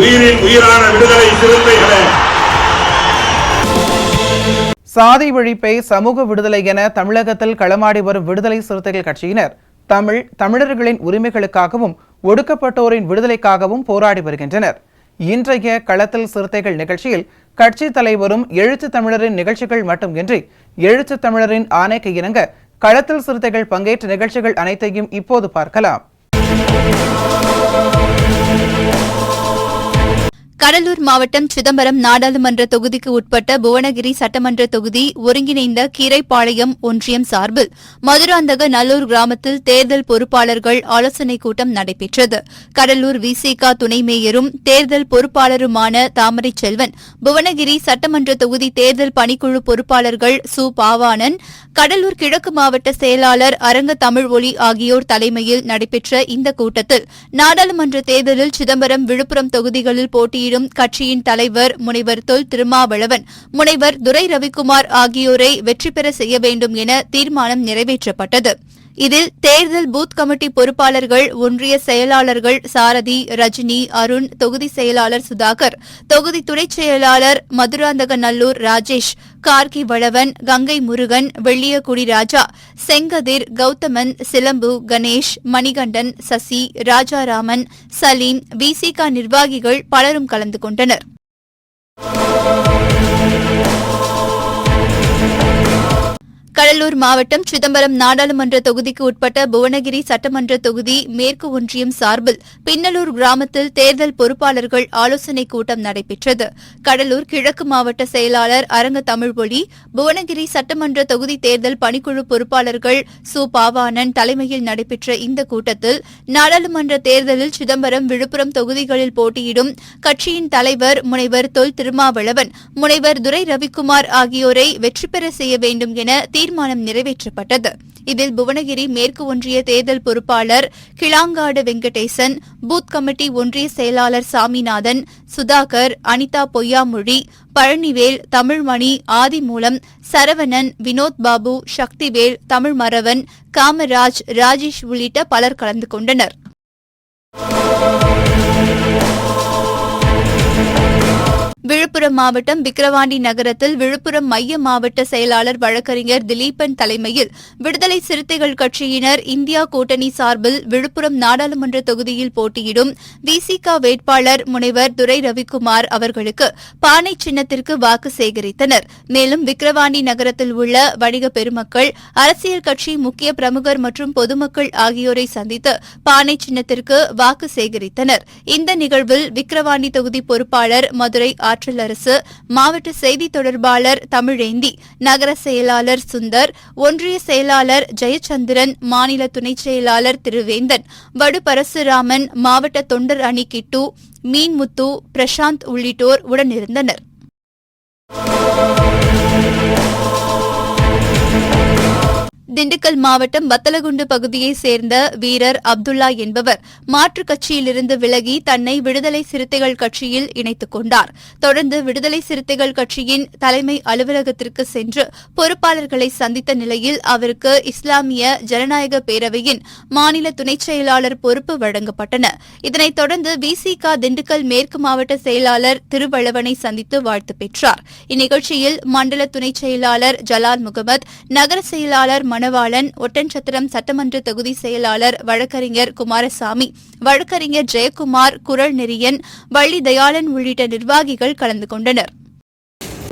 உயிரின் உயிரான விடுதலை சிறுத்தைகளே, சாதி ஒழிப்பை சமூக விடுதலை என தமிழகத்தில் களமாடி வரும் விடுதலை சிறுத்தைகள் கட்சியினர் தமிழர்களின் உரிமைகளுக்காகவும் ஒடுக்கப்பட்டோரின் விடுதலைக்காகவும் போராடி வருகின்றனர். இன்றைய களத்தில் சிறுத்தைகள் நிகழ்ச்சியில் கட்சி தலைவரும் எழுத்து தமிழரின் நிகழ்ச்சிகள் மட்டுமின்றி எழுத்து தமிழரின் ஆணைக்கு இணங்க களத்தில் சிறுத்தைகள் பங்கேற்ற நிகழ்ச்சிகள் அனைத்தையும் இப்போது பார்க்கலாம். கடலூர் மாவட்டம் சிதம்பரம் நாடாளுமன்ற தொகுதிக்கு உட்பட்ட புவனகிரி சட்டமன்ற தொகுதி ஒருங்கிணைந்த கீரைப்பாளையம் ஒன்றியம் சார்பில் மதுராந்தக நல்லூர் கிராமத்தில் தேர்தல் பொறுப்பாளர்கள் ஆலோசனைக் கூட்டம் நடைபெற்றது. கடலூர் விசிக துணை மேயரும் தேர்தல் பொறுப்பாளருமான தாமரை செல்வன், புவனகிரி சட்டமன்ற தொகுதி தேர்தல் பணிக்குழு பொறுப்பாளர்கள் சு பாவாணன், கடலூர் கிழக்கு மாவட்ட செயலாளர் அரங்க தமிழ் ஒளி ஆகியோர் தலைமையில் நடைபெற்ற இந்த கூட்டத்தில் நாடாளுமன்ற தேர்தலில் சிதம்பரம், விழுப்புரம் தொகுதிகளில் போட்டியிடும் கட்சியின் தலைவர் முனைவர் தொல் திருமாவளவன், முனைவர் துரை ரவிக்குமார் ஆகியோரை வெற்றி பெற செய்ய வேண்டும் என தீர்மானம் நிறைவேற்றப்பட்டது. இதில் தேர்தல் பூத் கமிட்டி பொறுப்பாளர்கள், ஒன்றிய செயலாளர்கள் சாரதி, ரஜினி, அருண், தொகுதி செயலாளர் சுதாகர், தொகுதி துணைச் செயலாளர் மதுராந்தக நல்லூர் ராஜேஷ், கார்கி வளவன், கங்கை முருகன், வெள்ளியக்குடி ராஜா, செங்கதிர், கௌதமன், சிலம்பு, கணேஷ், மணிகண்டன், சசி, ராஜாராமன், சலீம், விசிக நிர்வாகிகள் பலரும் கலந்து கொண்டனர். கடலூர் மாவட்டம் சிதம்பரம் நாடாளுமன்ற தொகுதிக்கு உட்பட்ட புவனகிரி சட்டமன்ற தொகுதி மேற்கு ஒன்றியம் சார்பில் பின்னலூர் கிராமத்தில் தேர்தல் பொறுப்பாளர்கள் ஆலோசனைக் கூட்டம் நடைபெற்றது. கடலூர் கிழக்கு மாவட்ட செயலாளர் அரங்க தமிழ்மொழி, புவனகிரி சட்டமன்ற தொகுதி தேர்தல் பணிக்குழு பொறுப்பாளர்கள் சு பாவாணன் தலைமையில் நடைபெற்ற இந்த கூட்டத்தில் நாடாளுமன்ற தேர்தலில் சிதம்பரம், விழுப்புரம் தொகுதிகளில் போட்டியிடும் கட்சியின் தலைவர் முனைவர் தொல் திருமாவளவன், முனைவர் துரை ரவிக்குமார் ஆகியோரை வெற்றி பெற செய்ய வேண்டும் என தீர்மானம் நிறைவேற்றப்பட்டது. இதில் புவனகிரி மேற்கு ஒன்றிய தேர்தல் பொறுப்பாளர் கிளாங்காடு வெங்கடேசன், பூத் கமிட்டி ஒன்றிய செயலாளர் சாமிநாதன், சுதாகர், அனிதா பொய்யாமொழி, பழனிவேல், தமிழ்மணி, ஆதிமூலம், சரவணன், வினோத் பாபு, சக்திவேல், தமிழ்மரவன், காமராஜ், ராஜேஷ் உள்ளிட்ட பலர் கலந்து கொண்டனர். விழுப்புரம் மாவட்டம் விக்கிரவாண்டி நகரத்தில் விழுப்புரம் மைய மாவட்ட செயலாளர் வழக்கறிஞர் திலீபன் தலைமையில் விடுதலை சிறுத்தைகள் கட்சியினர் இந்தியா கூட்டணி சார்பில் விழுப்புரம் நாடாளுமன்ற தொகுதியில் போட்டியிடும் விசிக வேட்பாளர் முனைவர் துரை ரவிக்குமார் அவர்களுக்கு பானை சின்னத்திற்கு வாக்கு சேகரித்தனர். மேலும் விக்கிரவாண்டி நகரத்தில் உள்ள வணிக பெருமக்கள், அரசியல் கட்சி முக்கிய பிரமுகர் மற்றும் பொதுமக்கள் ஆகியோரை சந்தித்து பானை சின்னத்திற்கு வாக்கு சேகரித்தனர். இந்த நிகழ்வில் விக்கிரவாண்டி தொகுதி பொறுப்பாளர் மதுரை ஆற்றலரசு, மாவட்ட செய்தி தொடர்பாளர் தமிழேந்தி, நகர செயலாளர் சுந்தர், ஒன்றிய செயலாளர் ஜெயச்சந்திரன், மாநில துணைச் செயலாளர் திருவேந்தன், வடு பரசுராமன், மாவட்ட தொண்டர் அணி கிட்டு, மீன்முத்து, பிரசாந்த் உள்ளிட்டோர் உடனிருந்தனர். திண்டுக்கல் மாவட்டம் வத்தலகுண்டு பகுதியைச் சேர்ந்த வீரர் அப்துல்லா என்பவர் மாற்றுக் கட்சியிலிருந்து விலகி தன்னை விடுதலை சிறுத்தைகள் கட்சியில் இணைத்துக் கொண்டார். தொடர்ந்து விடுதலை சிறுத்தைகள் கட்சியின் தலைமை அலுவலகத்திற்கு சென்று பொறுப்பாளர்களை சந்தித்த நிலையில் அவருக்கு இஸ்லாமிய ஜனநாயக பேரவையின் மாநில துணைச் செயலாளர் பொறுப்பு வழங்கப்பட்டன. இதனைத் தொடர்ந்து விசிக திண்டுக்கல் மேற்கு மாவட்ட செயலாளர் திருவளவனை சந்தித்து வாழ்த்து பெற்றார். இந்நிகழ்ச்சியில் மண்டல துணைச் செயலாளர் ஜலால் முகமது, நகர செயலாளர் மணவாளன், ஒட்டன்சத்திரம் சட்டமன்ற தொகுதி செயலாளர் வழக்கறிஞர் குமாரசாமி, வழக்கறிஞர் ஜெயக்குமார், குரல் நெறியன், வள்ளி தயாளன் உள்ளிட்ட நிர்வாகிகள் கலந்து கொண்டனர்.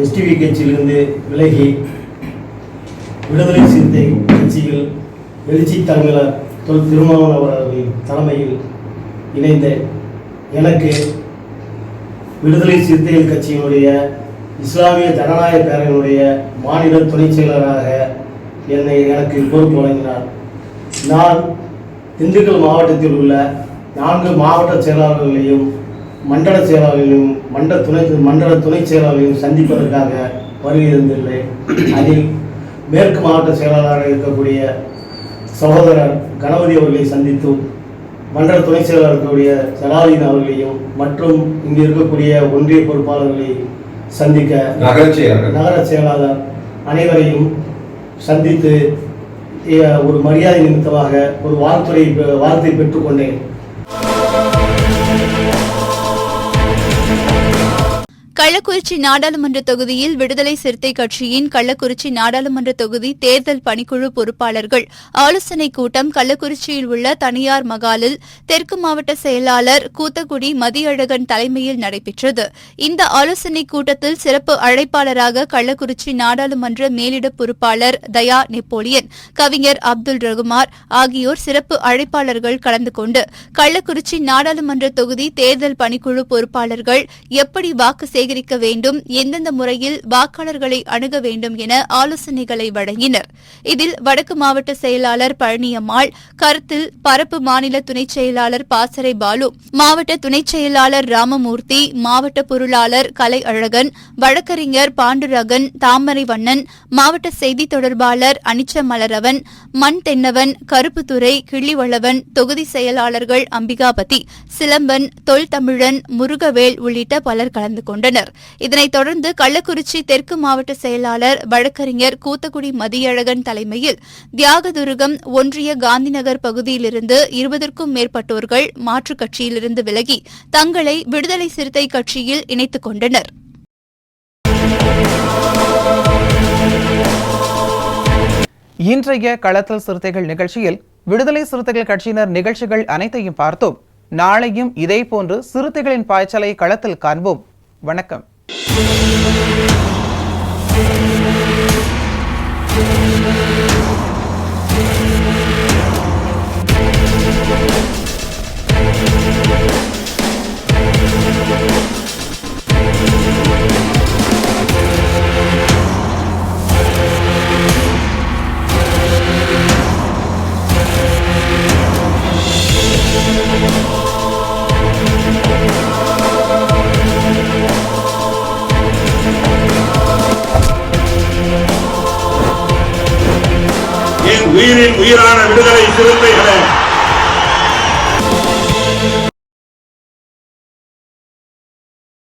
எஸ்டிவி கட்சியிலிருந்து விலகி விடுதலை சிறுத்தை கட்சியில் எழுச்சி தலைமையாளர் தொல் திருமாவளவன் அவர்களின் தலைமையில் இணைந்த எனக்கு விடுதலை சிறுத்தைகள் கட்சியினுடைய இஸ்லாமிய ஜனநாயக பேரவையினுடைய மாநில துணைச் செயலராக எனக்கு பொறுப்பு வழங்கினார். நான் திண்டுக்கல் மாவட்டத்தில் உள்ள 4 மாவட்ட செயலாளர்களையும் மண்டல செயலாளர்களையும் மண்டல துணை செயலாளர்களையும் சந்திப்பதற்காக வருகை தந்துள்ளேன். அதில் மேற்கு மாவட்ட செயலாளராக இருக்கக்கூடிய சகோதரர் கணபதி அவர்களை சந்தித்தும் மண்டல துணை செயலாளர் இருக்கக்கூடிய ஜலாலுதீன் அவர்களையும் மற்றும் இங்கு இருக்கக்கூடிய ஒன்றிய பொறுப்பாளர்களை சந்திக்க நகர செயலாளர் அனைவரையும் சந்தித்து ஒரு மரியாதை நிமித்தமாக ஒரு வாழ்த்தை பெற்றுக்கொண்டேன். கள்ளக்குறிச்சி நாடாளுமன்ற தொகுதியில் விடுதலை சிறுத்தை கட்சியின் கள்ளக்குறிச்சி நாடாளுமன்ற தொகுதி தேர்தல் பணிக்குழு பொறுப்பாளர்கள் ஆலோசனைக் கூட்டம் கள்ளக்குறிச்சியில் உள்ள தனியார் மகாலில் தெற்கு மாவட்ட செயலாளர் கூத்தக்குடி மதியழகன் தலைமையில் நடைபெற்றது. இந்த ஆலோசனைக் கூட்டத்தில் சிறப்பு அழைப்பாளராக கள்ளக்குறிச்சி நாடாளுமன்ற மேலிட பொறுப்பாளர் தயா நெப்போலியன், கவிஞர் அப்துல் ரகுமார் ஆகியோர் சிறப்பு அழைப்பாளர்கள் கலந்து கொண்டு கள்ளக்குறிச்சி நாடாளுமன்ற தொகுதி தேர்தல் பணிக்குழு பொறுப்பாளர்கள் எப்படி வாக்கு சேகரிக்க வேண்டும், எந்தெந்த முறையில் வாக்காளர்களை அணுக வேண்டும் என ஆலோசனைகளை வழங்கினர். இதில் வடக்கு மாவட்ட செயலாளர் பழனியம்மாள், கருத்தில் பரப்பு மாநில துணைச் செயலாளர் பாசறை பாலு, மாவட்ட துணைச் செயலாளர் ராமமூர்த்தி, மாவட்ட பொருளாளர் கலை அழகன், வழக்கறிஞர் பாண்டுரகன், தாமரை வண்ணன், மாவட்ட செய்தி தொடர்பாளர் அனிச்ச மலரவன், மண் தென்னவன், கருப்புத்துறை, கிள்ளிவளவன், தொகுதி செயலாளர்கள் அம்பிகாபதி, சிலம்பன், தொல்தமிழன், முருகவேல் உள்ளிட்ட பலர் கலந்து கொண்டனர். இதனைத் தொடர்ந்து கள்ளக்குறிச்சி தெற்கு மாவட்ட செயலாளர் வழக்கறிஞர் கூத்தக்குடி மதியழகன் தலைமையில் தியாகதுருகம் ஒன்றிய காந்திநகர் பகுதியிலிருந்து 20க்கும் மேற்பட்டோர்கள் மாற்றுக் கட்சியிலிருந்து விலகி தங்களை விடுதலை சிறுத்தை கட்சியில் இணைத்துக் கொண்டனர். இன்றைய களத்தல் சிறுத்தைகள் நிகழ்ச்சியில் விடுதலை சிறுத்தைகள் கட்சியினர் நிகழ்ச்சிகள் அனைத்தையும் பார்த்தோம். நாளையும் இதேபோன்று சிறுத்தைகளின் பாய்ச்சலை களத்தில் காண்போம். வணக்கம். உயிரின் உயிரான விடுதலை சிறுத்தைகளே,